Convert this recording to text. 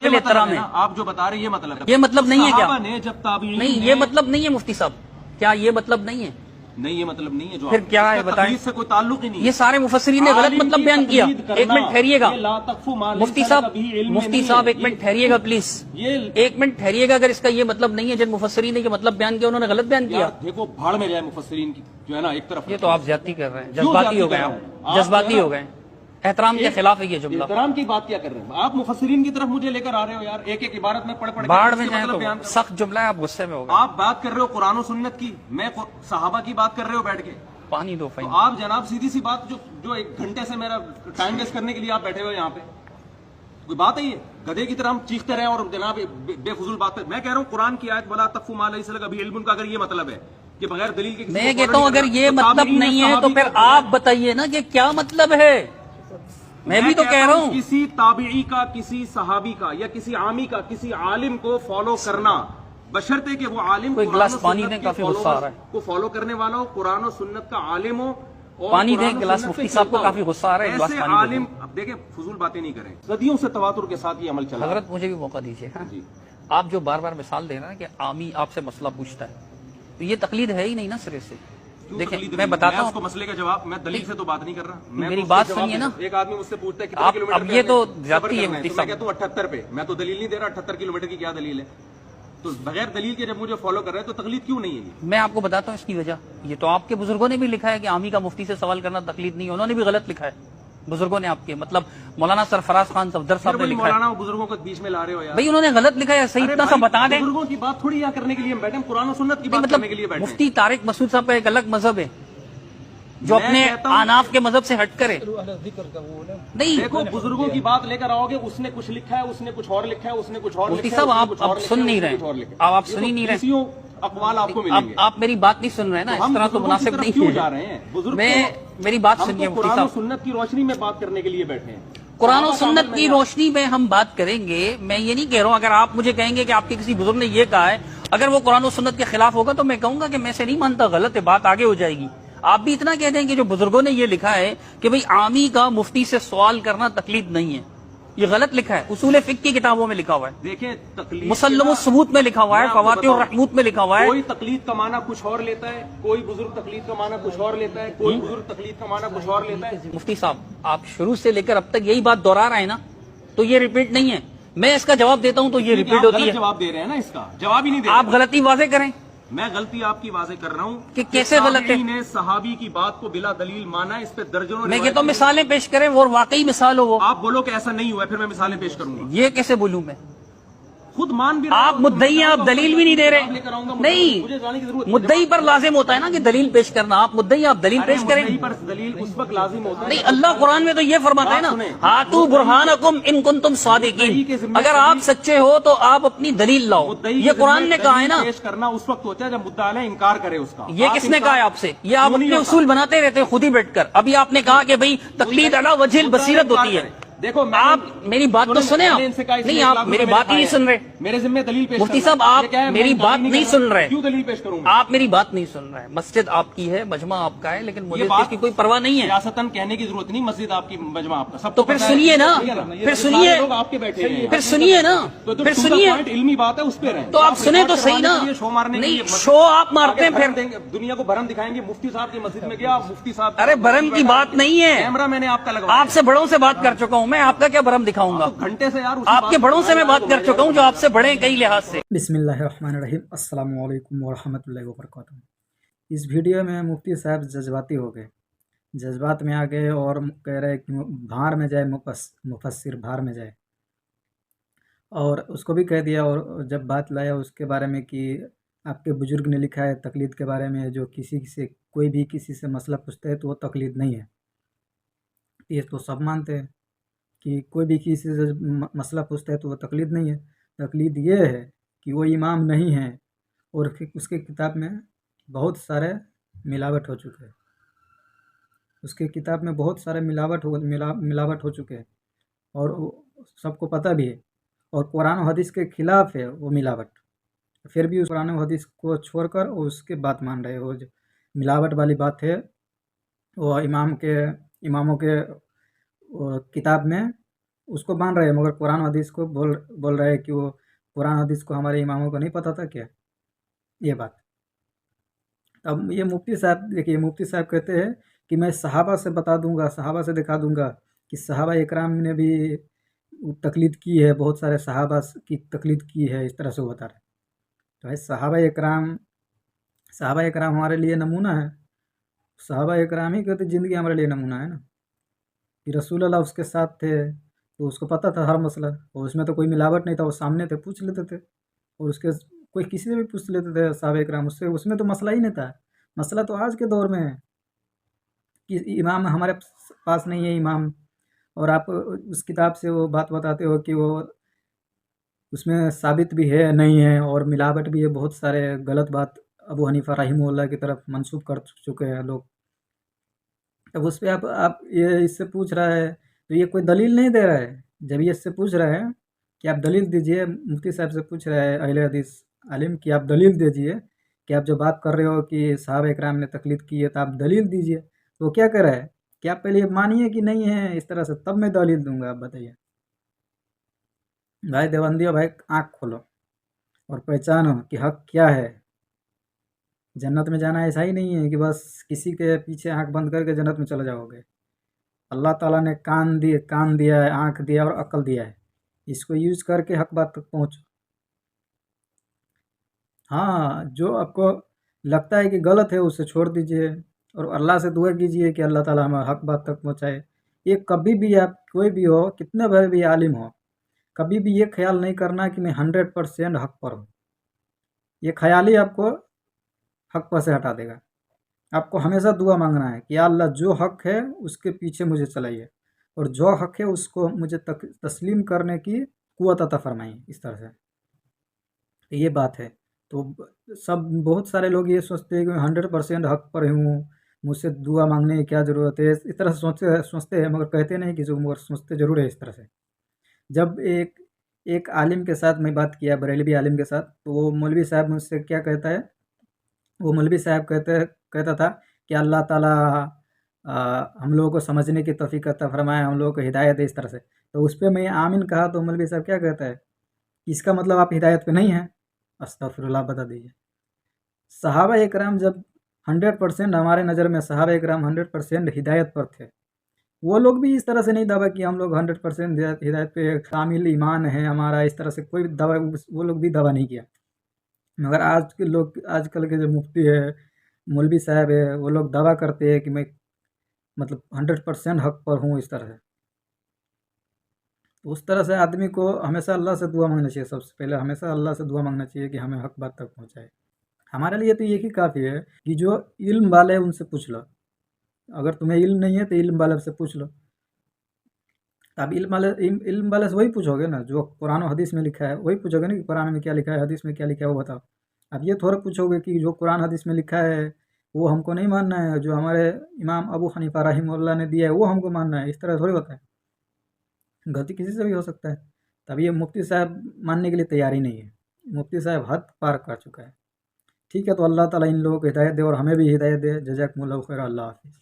एहतराम है। आप जो बता रहे हैं ये मतलब है, ये मतलब नहीं है क्या? सहाबा ने जब ताबीईन नहीं, ये मतलब नहीं है मुफ्ती साहब, क्या ये मतलब नहीं है? नहीं, ये मतलब नहीं है। जो फिर क्या है बताएं? तकलीद से कोई ताल्लुक ही नहीं है। ये सारे मुफस्सिरीन ने गलत मतलब बयान किया। एक मिनट ठहरिएगा मुफ्ती साहब, एक मिनट ठहरिएगा प्लीज, एक मिनट ठहरिएगा। अगर इसका ये मतलब नहीं है, जिन मुफस्सिरीन ने ये मतलब बयान किया उन्होंने गलत बयान किया। देखो भाड़ में जाए मुफस्सिरीन की जो है ना एक तरफ। ये तो आप ज्यादती कर रहे हैं, जज्बाती हो गए, जज्बाती हो गए, एहतराम के खिलाफ है ये जुमला। एहतराम की बात क्या कर रहे हैं आप? मुफस्सिरीन की तरफ मुझे लेकर आ रहे हो यार, एक एक इबारत में पढ़ बाढ़ में जाए तो सख्त जुमला है, आप गुस्से में हो गए। आप बात कर रहे हो कुरान और सुन्नत की, मैं सहाबा की बात कर रहे हो बैठ के। पानी दो तो आप जनाब सीधी सी बात, जो एक घंटे से मेरा टाइम वेस्ट करने के लिए आप बैठे हुए यहाँ पे, कोई बात है ये? गधे की तरह हम चीखते रहे और जनाब बेफजूल बात मैं कह रहा हूँ कुरान की आयत बोला तकफू मा लैसा लका बिही इल्मुन का अगर ये मतलब है कि बगैर दलील के, मैं कहता हूँ अगर ये मतलब नहीं है तो फिर आप बताइए ना कि क्या मतलब है। मैं भी तो कह रहा हूँ किसी ताबीई का, किसी सहाबी का या किसी आमी का किसी आलिम को फॉलो करना, बशर्ते कि वो आलिम कोई गिलास पानी दें, काफी गुस्सा आ रहा है, को फॉलो करने वाला हो, कुरान और सुन्नत का आलिम हो। पानी दें गिलास, मुफ्ती साहब को काफी गुस्सा आ रहा है, ऐसे आलिम, अब देखें फजूल बातें नहीं करें, सदियों से तवातुर के साथ ये अमल चला। हजरत मुझे भी मौका दीजिए। हाँ? आप जो बार बार मिसाल दे रहे हैं कि आमी आपसे मसला पूछता है, तो ये तकलीद है ही नहीं ना सिरे से। देखिए मैं बताता हूँ उसको मसले का जवाब, मैं दलील से तो बात नहीं कर रहा, मेरी बात सुनिए ना। एक आदमी मुझसे पूछता है कितने किलोमीटर, अब ये तो जाती है मुफ्ती साहब, मैं कहता हूँ 78 पे, मैं तो दलील नहीं दे रहा, 78 किलोमीटर की क्या दलील है? तो बगैर दलील के जब मुझे फॉलो कर रहे हैं तो तकलीद क्यों नहीं है? मैं आपको बताता हूँ इसकी वजह। ये तो आपके बुजुर्गों ने भी लिखा है कि आमी का मुफ्ती से सवाल करना तकलीद नहीं है, उन्होंने भी गलत लिखा है बुजुर्गों ने आपके, मतलब मौलाना सरफराज खान सफदर साहब ने लिखा है। मौलाना बुजुर्गों को बीच में ला रहे हो यार। भाई उन्होंने गलत लिखा है, सही इतना सा बता दें। बुजुर्गों की बात थोड़ी यहाँ करने के लिए हम बैठे, हम कुरान और सुन्नत की बात करने के लिए बैठे। मुफ्ती तारिक मसूद साहब का एक अलग मजहब है जो अपने आनाफ के मजहब से हट करे। नहीं देखो बुजुर्गों की बात लेकर आओगे, उसने कुछ लिखा है, उसने कुछ और लिखा है, उसने कुछ और मुफ्ती साहब आप सुन नहीं रहे, आप सुन ही नहीं रहे, अकवाल आपको मिलेंगे। आप मेरी बात नहीं सुन रहे ना, इस तरह तो मुनासिब नहीं क्यों जा रहे हैं बुजुर्ग? मेरी बात सुनिए मुफ्ती साहब, सुन्नत की रोशनी में बात करने के लिए बैठे हैं। कुरान और सुन्नत की रोशनी में हम बात करेंगे। मैं ये नहीं कह रहा हूँ, अगर आप मुझे कहेंगे कि आपके किसी बुजुर्ग ने ये कहा है, अगर वो कुरान और सुन्नत के खिलाफ होगा तो मैं कहूंगा कि मैं से नहीं मानता, गलत है, बात आगे हो जाएगी। आप भी इतना कह दें कि जो बुजुर्गों ने ये लिखा है कि भाई आमी का मुफ्ती से सवाल करना तकलीद नहीं है, ये गलत लिखा है। उसूल फिक्र की किताबों में लिखा हुआ है, देखिए तकलीद मुसल्लम सबूत में लिखा हुआ है, फवातिह और रहमूत में लिखा हुआ है। कोई तकलीद का माना कुछ और लेता है, कोई बुजुर्ग तकलीद का माना कुछ और लेता है, कोई बुजुर्ग तकलीद का माना कुछ और लेता है। मुफ्ती साहब आप शुरू से लेकर अब तक यही बात दोहरा रहे हैं ना, तो ये रिपीट नहीं है। मैं इसका जवाब देता हूँ तो ये रिपीट होती है। जवाब दे रहे हैं ना, इसका जवाब ही नहीं दे। आप गलती वाज़ेह करें। मैं गलती आपकी वाज़ेह कर रहा हूँ कि कैसे गलत है। ने सहाबी की बात को बिला दलील माना, इस पे दर्जनों। मैं कहता हूँ मिसालें पेश करें और वाकई मिसाल हो वो। आप बोलो कि ऐसा नहीं हुआ, फिर मैं मिसालें पेश करूंगा। ये कैसे बोलूं मैं? खुद मान भी आप मुद्दई हैं, आप दलील भी नहीं दे रहे। नहीं, मुद्दई पर लाजिम होता है ना कि दलील पेश करना। आप मुद्दई, आप दलील पेश करें। दलील उस वक्त लाजिम होता है। नहीं, अल्लाह कुरान में तो ये फरमाता है ना, हातू बुरहानकुम इन कुंतुम सादिकीन, अगर आप सच्चे हो तो आप अपनी दलील लाओ। ये कुरान ने कहा है ना। पेश करना उस वक्त होता है जब मुद्दा अलैह इनकार करे उसका। ये किसने कहा है आपसे? ये आप अपने उसूल बनाते रहते हैं खुद ही बैठकर। अभी आपने कहा कि भाई तकलीद अला वजहिल बसीरत होती है। देखो आप मेरी बात तो सुने, आप नहीं, आप मेरी बात ही नहीं सुन रहे। मेरे जिम्मे दलील पेश मुफ्ती साहब आप मेरी बात नहीं सुन रहे। क्यों दलील पेश करूंगा? आप मेरी बात नहीं सुन रहे। मस्जिद आपकी है, मजमा आपका है, लेकिन मुझे इसकी कोई परवाह नहीं है। सियासतन कहने की जरूरत नहीं, मस्जिद आपकी, मजमा आपका, सब तो फिर सुनिए ना, फिर सुनिए, आपके बैठे हैं, फिर सुनिए ना, फिर सुनिए। इल्मी बात है, उस पे रहे तो आप सुने तो सही ना। शो मारने नहीं, शो आप मारते हैं, फिर दुनिया को भरम दिखाएंगे। मुफ्ती साहब की मस्जिद में गया, मुफ्ती साहब, अरे भरम की बात नहीं है। कैमरा मैंने आपका लगा, आपसे बड़ों से बात कर चुका हूँ मैं, आपका क्या भरम दिखाऊंगा? घंटे से यार आपके बड़ों से मैं बात कर चुका हूँ जो आपसे बड़े हैं कई लिहाज से। बिस्मिल्लाहिर्रहमानिर्रहीम, अस्सलामु अलैकुम वरहमतुल्लाहि वबरकातुहू। इस वीडियो में मुफ्ती साहब जज्बाती हो गए, जज्बात में आ गए और कह रहे कि भाड़ में जाए मुफस्सिर, भाड़ में जाए। और उसको भी कह दिया, और जब बात लाया उसके बारे में कि आपके बुजुर्ग ने लिखा है तकलीद के बारे में, जो किसी से कोई भी किसी से मसला पूछता है तो वो तकलीद नहीं है। ये तो सब मानते हैं कि कोई भी किसी से मसला पूछता है तो वो तकलीद नहीं है। तकलीद ये है कि वो इमाम नहीं है और उसके किताब में बहुत सारे मिलावट हो चुके हैं। उसके किताब में बहुत सारे मिलावट हो चुके हैं और सबको पता भी है, और कुरान और हदीस के खिलाफ है वो मिलावट। फिर भी उस कुरान और हदीस को छोड़कर उसके बात मान रहे हो। जो मिलावट वाली बात है वो इमामों के किताब में اس کو مان رہے ہیں، مگر قرآن و حدیث کو بول رہے ہیں کہ وہ قرآن حدیث کو ہمارے اماموں کو نہیں پتہ تھا کیا؟ یہ بات. اب یہ مفتی صاحب دیکھیے، مفتی صاحب کہتے ہیں کہ میں صحابہ سے بتا دوں گا، صحابہ سے دکھا دوں گا کہ صحابہ اکرام نے بھی تقلید کی ہے، بہت سارے صحابہ کی تقلید کی ہے، اس طرح سے وہ بتا رہے ہیں. تو ہے صحابہ اکرام ہمارے لیے نمونہ ہے. صحابہ اکرام ہی کی تو زندگی ہمارے لیے نمونہ ہے نا، کہ رسول اللہ اس کے ساتھ تھے تو اس کو پتہ تھا ہر مسئلہ، اور اس میں تو کوئی ملاوٹ نہیں تھا، وہ سامنے تھے، پوچھ لیتے تھے، اور اس کے کوئی کسی سے بھی پوچھ لیتے تھے صحابہ اکرام، اس میں تو مسئلہ ہی نہیں تھا. مسئلہ تو آج کے دور میں ہے کہ امام ہمارے پاس نہیں ہے امام، اور آپ اس کتاب سے وہ بات بتاتے ہو کہ وہ اس میں ثابت بھی ہے نہیں ہے، اور ملاوٹ بھی ہے، بہت سارے غلط بات ابو حنیفہ رحمہ اللہ کی طرف منسوب کر چکے ہیں لوگ. اب اس پہ آپ یہ اس سے پوچھ رہا ہے تو یہ کوئی دلیل نہیں دے رہا ہے. جب یہ اس سے پوچھ رہے ہیں کہ آپ دلیل دیجئے، مفتی صاحب سے پوچھ رہے ہیں اہل حدیث عالم کہ آپ دلیل دیجئے کہ آپ جو بات کر رہے ہو کہ صحابہ اکرام نے تقلید کی ہے تو آپ دلیل دیجئے. تو وہ کیا کر رہا ہے کہ آپ پہلے مانیے کہ نہیں ہے اس طرح سے، تب میں دلیل دوں گا. آپ بتائیے بھائی دیوبندیوں، بھائی آنکھ کھولو اور پہچانو کہ حق کیا ہے. جنت میں جانا ایسا ہی نہیں ہے کہ بس کسی کے پیچھے آنکھ بند کر کے جنت میں چلے جاؤ گے. اللہ تعالیٰ نے کان دیا ہے، آنکھ دیا اور عقل دیا ہے، اس کو یوز کر کے حق بات تک پہنچو. ہاں، جو آپ کو لگتا ہے کہ غلط ہے اسے چھوڑ دیجئے، اور اللہ سے دعا کیجئے کہ اللہ تعالیٰ ہمیں حق بات تک پہنچائے. یہ کبھی بھی آپ کوئی بھی ہو، کتنے بڑے بھی عالم ہو، کبھی بھی یہ خیال نہیں کرنا کہ میں 100% حق پر ہوں. یہ خیال ہی آپ کو حق پر سے ہٹا دے گا. آپ کو ہمیشہ دعا مانگنا ہے کہ یا اللہ جو حق ہے اس کے پیچھے مجھے چلائیے، اور جو حق ہے اس کو مجھے تسلیم کرنے کی قوت عطا فرمائیے. اس طرح سے یہ بات ہے. تو بہت سارے لوگ یہ سوچتے ہیں کہ میں 100% حق پر ہوں، مجھ سے دعا مانگنے کی کیا ضرورت ہے، اس طرح سے سوچتے ہیں، مگر کہتے نہیں کہ مگر سوچتے ضرور ہے اس طرح سے. جب ایک عالم کے ساتھ میں بات کیا، بریلوی عالم کے ساتھ، تو وہ مولوی صاحب مجھ سے کیا کہتا ہے، وہ مولوی صاحب کہتا تھا کہ اللہ تعالیٰ ہم لوگوں کو سمجھنے کی توفیق عطا فرمائے، ہم لوگوں کو ہدایت ہے اس طرح سے. تو اس پہ میں آمین کہا تو مولوی صاحب کیا کہتا ہے کہ اس کا مطلب آپ ہدایت پہ نہیں ہیں. استغفر اللہ، بتا دیجیے. صحابہ اکرام جب 100% ہمارے نظر میں صحابہ اکرام 100% ہدایت پر تھے، وہ لوگ بھی اس طرح سے نہیں دعویٰ کہ ہم لوگ 100% ہدایت پہ کامل ایمان ہے ہمارا، اس طرح سے کوئی دعویٰ وہ لوگ بھی دعویٰ نہیں کیا. مگر آج کل کے جو مفتی ہے، مولوی صاحب ہے، وہ لوگ دعویٰ کرتے ہیں کہ میں مطلب 100% حق پر ہوں. اس طرح سے تو اس طرح سے آدمی کو ہمیشہ اللہ سے دعا مانگنا چاہیے. سب سے پہلے ہمیشہ اللہ سے دعا مانگنا چاہیے کہ ہمیں حق بات تک پہنچائے. ہمارے لیے تو یہی کافی ہے کہ جو علم والے ان سے پوچھ لو. اگر تمہیں علم نہیں ہے تو علم والے سے پوچھ لو. اب علم والے سے وہی پوچھو گے نا جو قرآن و حدیث میں لکھا ہے، وہی پوچھو گے نا کہ قرآن میں کیا لکھا ہے، حدیث میں کیا لکھا ہے، وہ بتاؤ. اب یہ تھوڑا پوچھو گے کہ جو قرآن حدیث میں لکھا ہے وہ ہم کو نہیں ماننا ہے، جو ہمارے امام ابو حنیفہ رحمہ اللہ نے دیا ہے وہ ہم کو ماننا ہے. اس طرح تھوڑی ہوتا ہے، غلطی کسی سے بھی ہو سکتا ہے. تب یہ مفتی صاحب ماننے کے لیے تیار ہی نہیں ہے. مفتی صاحب حد پار کر چکا ہے. ٹھیک ہے، تو اللہ تعالیٰ ان لوگوں کو ہدایت دے اور ہمیں بھی ہدایت دے. جزاکم اللہ خیر. اللہ حافظ.